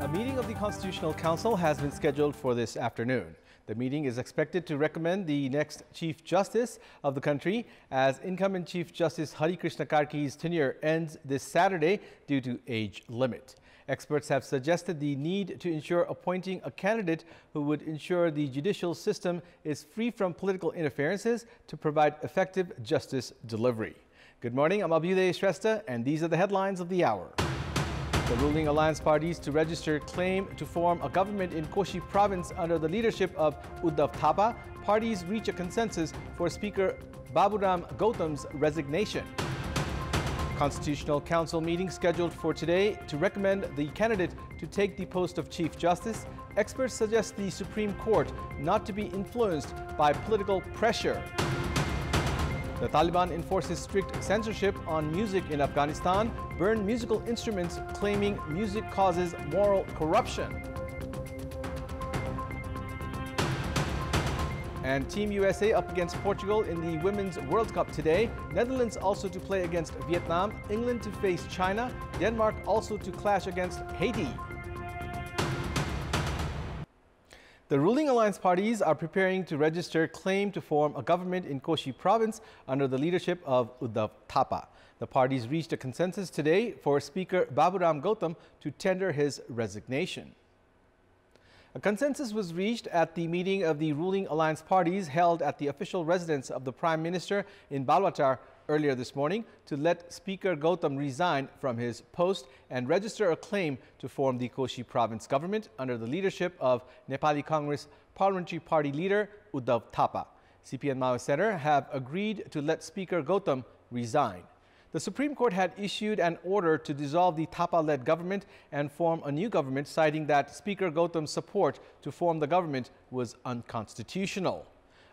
A meeting of the Constitutional Council has been scheduled for this afternoon. The meeting is expected to recommend the next Chief Justice of the country as incumbent Chief Justice Hari Krishna Karki's tenure ends this Saturday due to age limit. Experts have suggested the need to ensure appointing a candidate who would ensure the judicial system is free from political interferences to provide effective justice delivery. Good morning, I'm Abheudaya Shrestha, and these are the headlines of the hour. The ruling alliance parties to register claim to form a government in Koshi province under the leadership of Uddhav Thapa. Parties reach a consensus for Speaker Baburam Gautam's resignation. Constitutional Council meeting scheduled for today to recommend the candidate to take the post of Chief Justice. Experts suggest the Supreme Court not to be influenced by political pressure. The Taliban enforces strict censorship on music in Afghanistan, burn musical instruments claiming music causes moral corruption. And Team USA up against Portugal in the Women's World Cup today. Netherlands also to play against Vietnam, England to face China, Denmark also to clash against Haiti. The ruling alliance parties are preparing to register claim to form a government in Koshi province under the leadership of Uddhav Thapa. The parties reached a consensus today for Speaker Baburam Gautam to tender his resignation. A consensus was reached at the meeting of the ruling alliance parties held at the official residence of the Prime Minister in Balwatar earlier this morning to let Speaker Gautam resign from his post and register a claim to form the Koshi province government under the leadership of Nepali Congress Parliamentary Party leader Uddhav Thapa. CPN Maoist Center have agreed to let Speaker Gautam resign. The Supreme Court had issued an order to dissolve the Thapa-led government and form a new government, citing that Speaker Gautam's support to form the government was unconstitutional.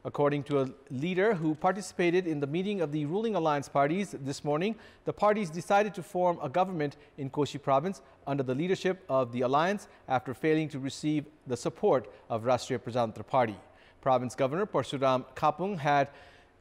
According to a leader who participated in the meeting of the ruling alliance parties this morning, the parties decided to form a government in Koshi province under the leadership of the alliance after failing to receive the support of Rashtriya Prajatantra Party. Province Governor Parshuram Kapung had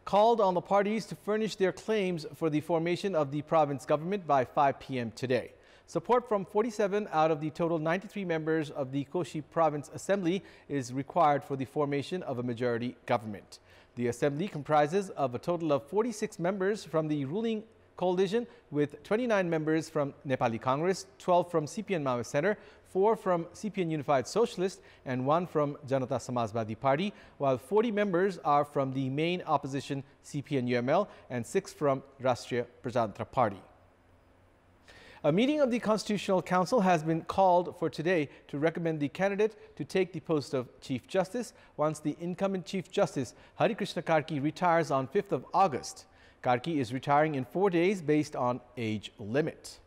called on the parties to furnish their claims for the formation of the province government by 5 p.m. today. Support from 47 out of the total 93 members of the Koshi Province Assembly is required for the formation of a majority government. The Assembly comprises of a total of 46 members from the ruling coalition, with 29 members from Nepali Congress, 12 from CPN Maoist Center, 4 from CPN Unified Socialist, and 1 from Janata Samajwadi Party, while 40 members are from the main opposition CPN UML and 6 from Rashtriya Prajatantra Party. A meeting of the Constitutional Council has been called for today to recommend the candidate to take the post of Chief Justice once the incumbent Chief Justice Hari Krishna Karki retires on 5th of August. Karki is retiring in 4 days based on age limit.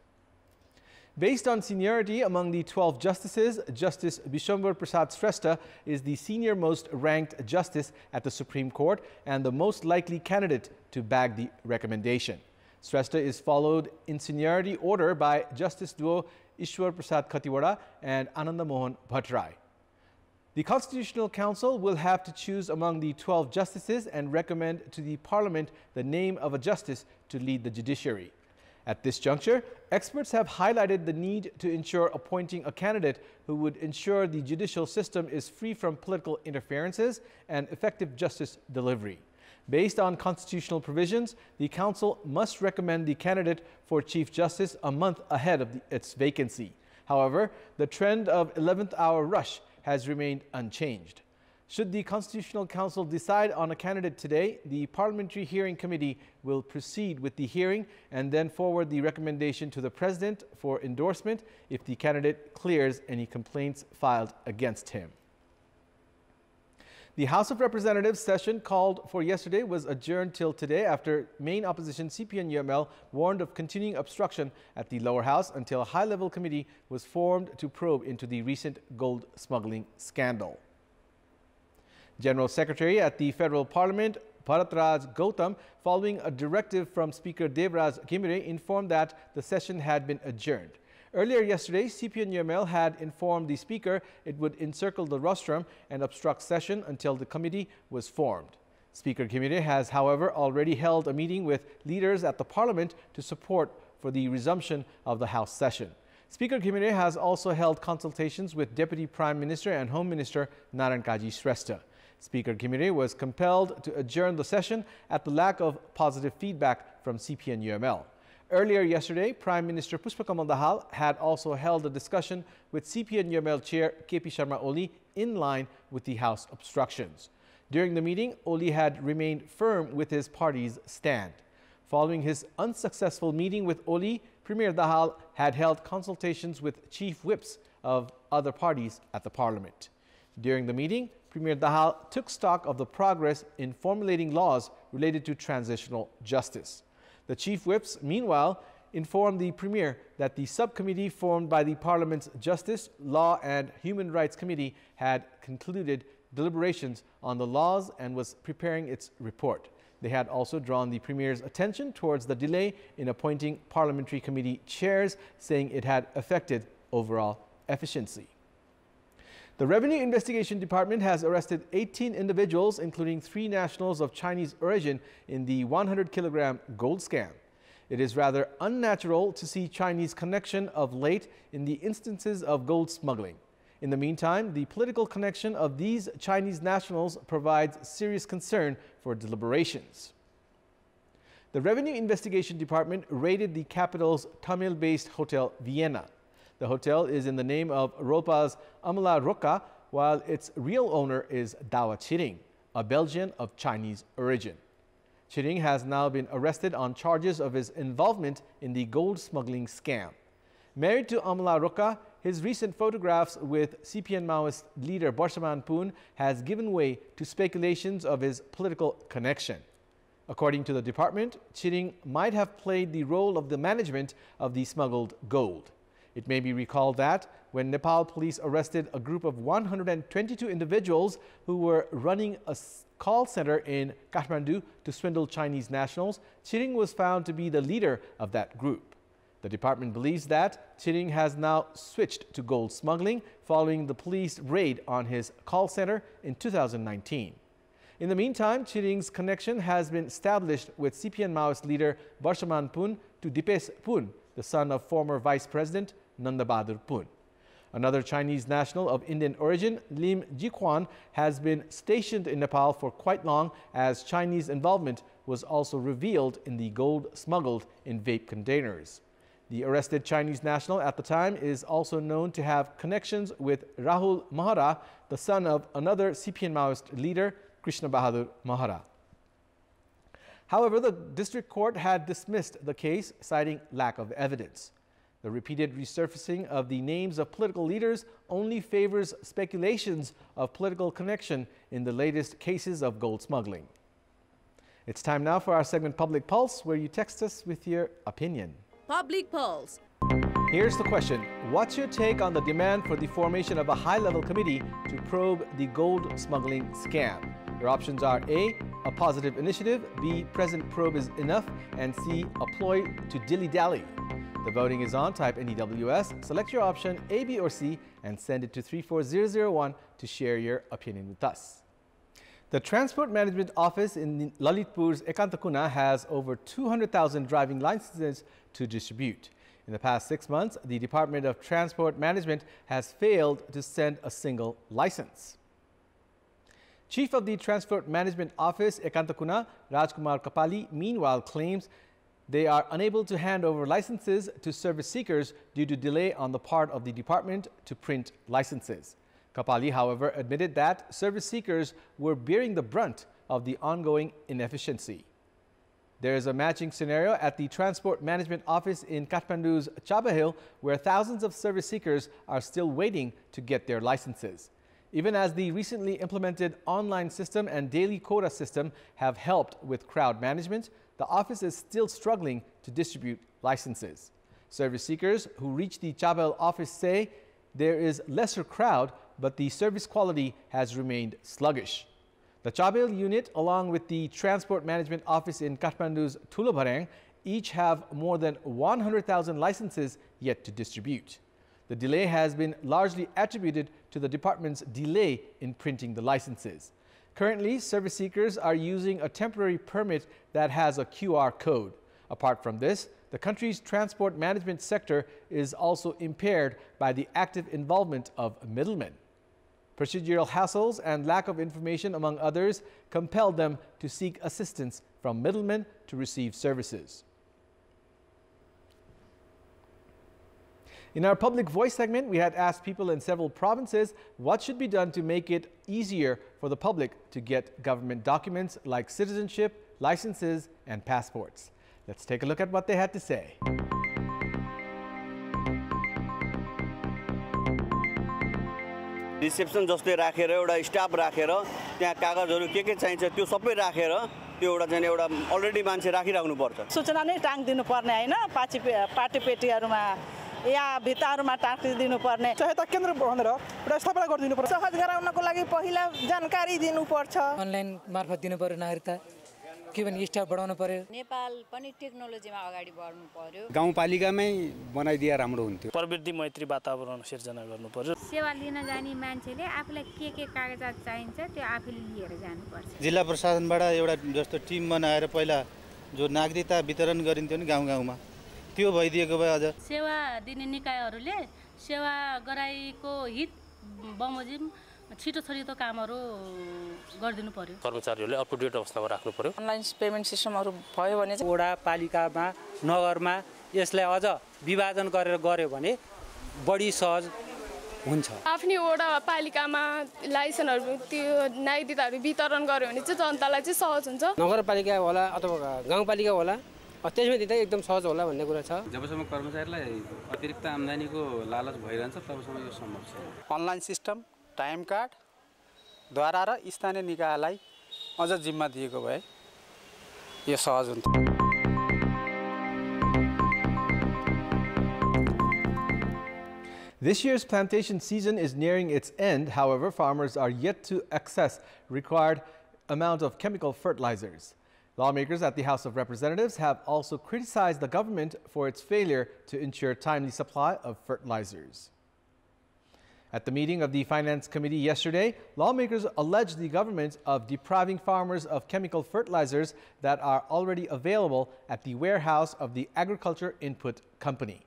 Based on seniority among the 12 justices, Justice Vishwambar Prasad Shrestha is the senior most ranked justice at the Supreme Court and the most likely candidate to bag the recommendation. Shrestha is followed in seniority order by Justice duo Ishwar Prasad Khatiwada and Ananda Mohan Bhattarai. The Constitutional Council will have to choose among the 12 justices and recommend to the Parliament the name of a justice to lead the judiciary. At this juncture, experts have highlighted the need to ensure appointing a candidate who would ensure the judicial system is free from political interferences and effective justice delivery. Based on constitutional provisions, the Council must recommend the candidate for Chief Justice a month ahead of its vacancy. However, the trend of 11th hour rush has remained unchanged. Should the Constitutional Council decide on a candidate today, the Parliamentary Hearing Committee will proceed with the hearing and then forward the recommendation to the President for endorsement if the candidate clears any complaints filed against him. The House of Representatives session called for yesterday was adjourned till today after main opposition CPN UML warned of continuing obstruction at the lower house until a high-level committee was formed to probe into the recent gold smuggling scandal. General Secretary at the Federal Parliament, Bharatraj Gautam, following a directive from Speaker Devraj Gimire, informed that the session had been adjourned. Earlier yesterday, CPN UML had informed the Speaker it would encircle the rostrum and obstruct session until the committee was formed. Speaker Gimire has, however, already held a meeting with leaders at the Parliament to support for the resumption of the House session. Speaker Khimere has also held consultations with Deputy Prime Minister and Home Minister Narankaji Shrestha. Speaker Khimere was compelled to adjourn the session at the lack of positive feedback from CPN-UML. Earlier yesterday, Prime Minister Pushpakamal Dahal had also held a discussion with CPN-UML Chair KP Sharma Oli in line with the House obstructions. During the meeting, Oli had remained firm with his party's stand. Following his unsuccessful meeting with Oli, Premier Dahal had held consultations with chief whips of other parties at the parliament. During the meeting, Premier Dahal took stock of the progress in formulating laws related to transitional justice. The chief whips, meanwhile, informed the Premier that the subcommittee formed by the Parliament's Justice, Law and Human Rights Committee had concluded deliberations on the laws and was preparing its report. They had also drawn the Premier's attention towards the delay in appointing parliamentary committee chairs, saying it had affected overall efficiency. The Revenue Investigation Department has arrested 18 individuals, including 3 nationals of Chinese origin, in the 100-kilogram gold scam. It is rather unnatural to see Chinese connection of late in the instances of gold smuggling. In the meantime, the political connection of these Chinese nationals provides serious concern for deliberations. The Revenue Investigation Department raided the capital's Tamil-based hotel Vienna. The hotel is in the name of Rolpa's Amala Roka, while its real owner is Dawa Chiring, a Belgian of Chinese origin. Chiring has now been arrested on charges of his involvement in the gold smuggling scam. Married to Amala Roka, his recent photographs with CPN Maoist leader Barshaman Poon has given way to speculations of his political connection. According to the department, Chiring might have played the role of the management of the smuggled gold. It may be recalled that when Nepal police arrested a group of 122 individuals who were running a call center in Kathmandu to swindle Chinese nationals, Chiring was found to be the leader of that group. The department believes that Chiring has now switched to gold smuggling following the police raid on his call center in 2019. In the meantime, Chiring's connection has been established with CPN Maoist leader Barshaman Poon to Dipes Poon, the son of former Vice President Nanda Bahadur Poon. Another Chinese national of Indian origin, Lim Jikwan, has been stationed in Nepal for quite long, as Chinese involvement was also revealed in the gold smuggled in vape containers. The arrested Chinese national at the time is also known to have connections with Rahul Mahara, the son of another CPN Maoist leader, Krishna Bahadur Mahara. However, the district court had dismissed the case, citing lack of evidence. The repeated resurfacing of the names of political leaders only favors speculations of political connection in the latest cases of gold smuggling. It's time now for our segment Public Pulse, where you text us with your opinion. Public Pulse. Here's the question. What's your take on the demand for the formation of a high-level committee to probe the gold smuggling scam? Your options are A, a positive initiative, B, present probe is enough, and C, a ploy to dilly-dally. The voting is on. Type NEWS, select your option A, B, or C, and send it to 34001 to share your opinion with us. The Transport Management Office in Lalitpur's Ekantakuna has over 200,000 driving licenses to distribute. In the past 6 months, the Department of Transport Management has failed to send a single license. Chief of the Transport Management Office, Ekantakuna, Rajkumar Kapali, meanwhile claims they are unable to hand over licenses to service seekers due to delay on the part of the department to print licenses. Kapali, however, admitted that service seekers were bearing the brunt of the ongoing inefficiency. There is a matching scenario at the Transport Management Office in Kathmandu's Chabahil, where thousands of service seekers are still waiting to get their licenses. Even as the recently implemented online system and daily quota system have helped with crowd management, the office is still struggling to distribute licenses. Service seekers who reach the Chabahil office say there is lesser crowd, but the service quality has remained sluggish. The Chabahil unit, along with the Transport Management Office in Kathmandu's Tulabharang, each have more than 100,000 licenses yet to distribute. The delay has been largely attributed to the department's delay in printing the licenses. Currently, service seekers are using a temporary permit that has a QR code. Apart from this, the country's transport management sector is also impaired by the active involvement of middlemen. Procedural hassles and lack of information, among others, compelled them to seek assistance from middlemen to receive services. In our Public Voice segment, we had asked people in several provinces what should be done to make it easier for the public to get government documents like citizenship, licenses, and passports. Let's take a look at what they had to say. Reception जस्तै राखेर एउटा staff राखेर त्यहाँ कागजहरु के चाहिन्छ त्यो सबै राखेर त्यो एउटा चाहिँ एउटा अलरेडी मान्छे राखिराख्नु पर्छ सूचना नै टाङ दिनु पर्ने हैन पार्टी पेटीहरुमा या भित्ताहरुमा टाँकिदिनु पर्ने सहायता केन्द्र भनेर एउटा स्थापना गरिदिनु पर्छ सहज गराउनको लागि पहिला जानकारी दिनु पर्छ अनलाइन मार्फत दिनु पर्यो नागरिकता के भने स्टाफ बढाउनु पर्यो नेपाल पनि टेक्नोलोजीमा अगाडि बढ्नु पर्यो गाउँपालिकामै बनाइदिए राम्रो हुन्थ्यो प्रवृत्ति मैत्री वातावरण सिर्जना गर्नु पर्यो सेवा लिन जाने मान्छेले आफूलाई के कागजात चाहिन्छ त्यो आफूले लिएर जानुपर्छ जिल्ला प्रशासनबाट एउटा जस्तो टिम बनाएर पहिला जो नागरिकता वितरण गरिन्थ्यो नि गाउँ-गाउँमा त्यो भइदिएको भए अझ सेवा दिने निकायहरूले सेवा गराएको हित बमोजिम छिटो छिटो कामहरु गर्दिनु पर्यो कर्मचारीहरूले अप टु डेट अवस्थामा राख्नु पर्यो अनलाइन पेमेन्ट सिस्टमहरु भयो भने वडा पालिकामा नगरमा यसलाई अझ विभाजन गरेर गर्यो भने बढी सहज हुन्छ आफ्नै वडा पालिकामा लाइसेन्सहरु त्यो नागरिकताहरु वितरण गर्यो भने चाहिँ जनतालाई चाहिँ सहज हुन्छ नगरपालिका होला अथवा गाउँपालिका होला त्यसमै दिँदा एकदम सहज होला भन्ने कुरा छ जबसम्म कर्मचारीलाई अतिरिक्त आम्दानीको लालच भइरहन्छ तबसम्म यो सम्भव छ अनलाइन सिस्टम टाइम कार्ड द्वारा र स्थानीय निकायलाई अझ जिम्मा दिएको भए यो सहज हुन्छ This year's plantation season is nearing its end. However, farmers are yet to access required amount of chemical fertilizers. Lawmakers at the House of Representatives have also criticized the government for its failure to ensure timely supply of fertilizers. At the meeting of the Finance Committee yesterday, lawmakers alleged the government of depriving farmers of chemical fertilizers that are already available at the warehouse of the Agriculture Input Company.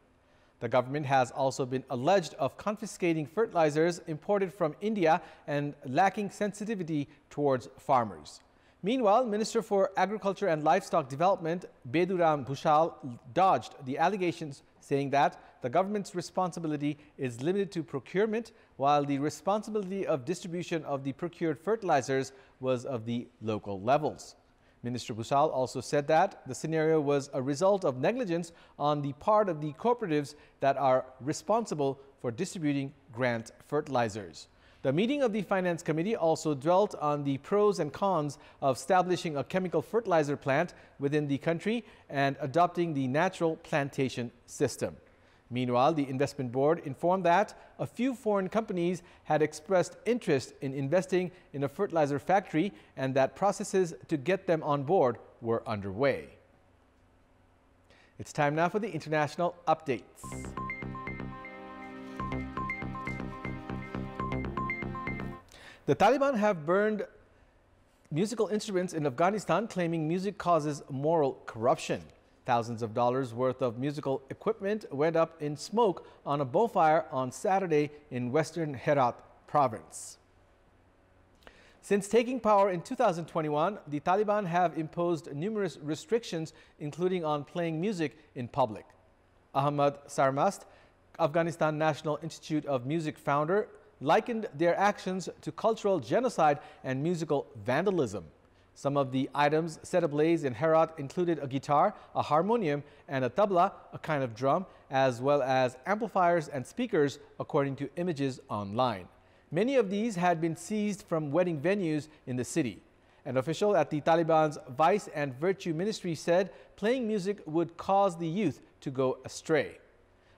The government has also been alleged of confiscating fertilizers imported from India and lacking sensitivity towards farmers. Meanwhile, Minister for Agriculture and Livestock Development, Abheudaya Bhushal, dodged the allegations, saying that the government's responsibility is limited to procurement, while the responsibility of distribution of the procured fertilizers was of the local levels. Minister Bhushal also said that the scenario was a result of negligence on the part of the cooperatives that are responsible for distributing grant fertilizers. The meeting of the Finance Committee also dwelt on the pros and cons of establishing a chemical fertilizer plant within the country and adopting the natural plantation system. Meanwhile, the Investment Board informed that a few foreign companies had expressed interest in investing in a fertilizer factory and that processes to get them on board were underway. It's time now for the international updates. The Taliban have burned musical instruments in Afghanistan, claiming music causes moral corruption. Thousands of dollars worth of musical equipment went up in smoke on a bonfire on Saturday in western Herat province. Since taking power in 2021, the Taliban have imposed numerous restrictions, including on playing music in public. Ahmad Sarmast, Afghanistan National Institute of Music founder, likened their actions to cultural genocide and musical vandalism. Some of the items set ablaze in Herat included a guitar, a harmonium, and a tabla, a kind of drum, as well as amplifiers and speakers, according to images online. Many of these had been seized from wedding venues in the city. An official at the Taliban's Vice and Virtue Ministry said playing music would cause the youth to go astray.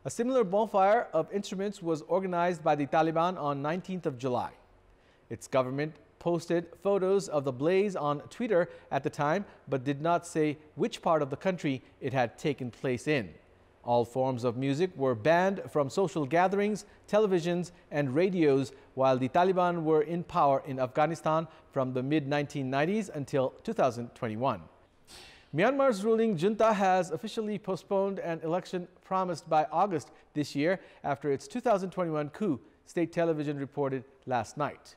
A similar bonfire of instruments was organized by the Taliban on 19th of July. Its government posted photos of the blaze on Twitter at the time, but did not say which part of the country it had taken place in. All forms of music were banned from social gatherings, televisions, and radios while the Taliban were in power in Afghanistan from the mid-1990s until 2021. Myanmar's ruling junta has officially postponed an election promised by August this year after its 2021 coup, state television reported last night.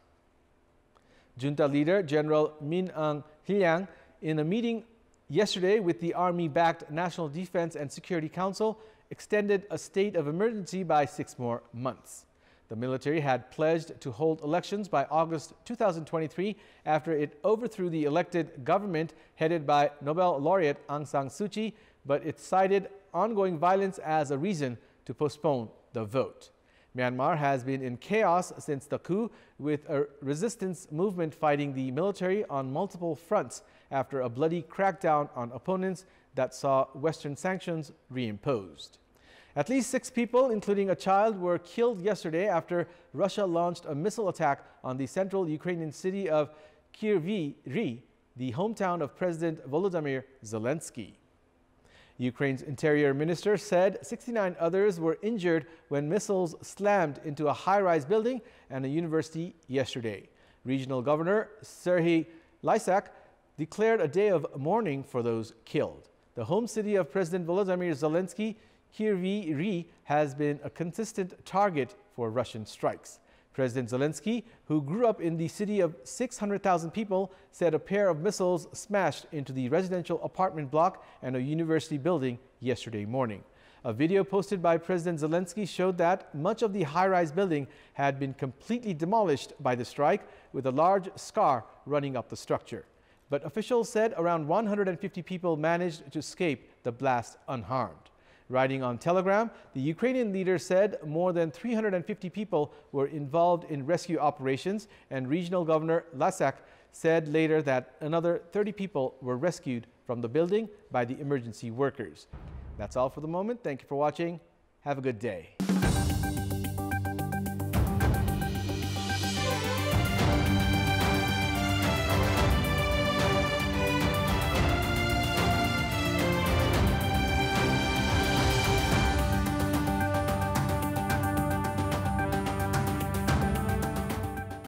Junta leader General Min Aung Hlaing, in a meeting yesterday with the army-backed National Defense and Security Council, extended a state of emergency by 6 more months. The military had pledged to hold elections by August 2023 after it overthrew the elected government headed by Nobel laureate Aung San Suu Kyi, but it cited ongoing violence as a reason to postpone the vote. Myanmar has been in chaos since the coup, with a resistance movement fighting the military on multiple fronts after a bloody crackdown on opponents that saw Western sanctions reimposed. At least 6 people, including a child, were killed yesterday after Russia launched a missile attack on the central Ukrainian city of Kryvyi, the hometown of President Volodymyr Zelensky. Ukraine's interior minister said 69 others were injured when missiles slammed into a high-rise building and a university yesterday. Regional Governor Serhiy Lysak declared a day of mourning for those killed. The home city of President Volodymyr Zelensky, Kryvyi, has been a consistent target for Russian strikes. President Zelensky, who grew up in the city of 600,000 people, said a pair of missiles smashed into the residential apartment block and a university building yesterday morning. A video posted by President Zelensky showed that much of the high-rise building had been completely demolished by the strike, with a large scar running up the structure. But officials said around 150 people managed to escape the blast unharmed. Writing on Telegram, the Ukrainian leader said more than 350 people were involved in rescue operations, and Regional Governor Lysak said later that another 30 people were rescued from the building by the emergency workers. That's all for the moment. Thank you for watching. Have a good day.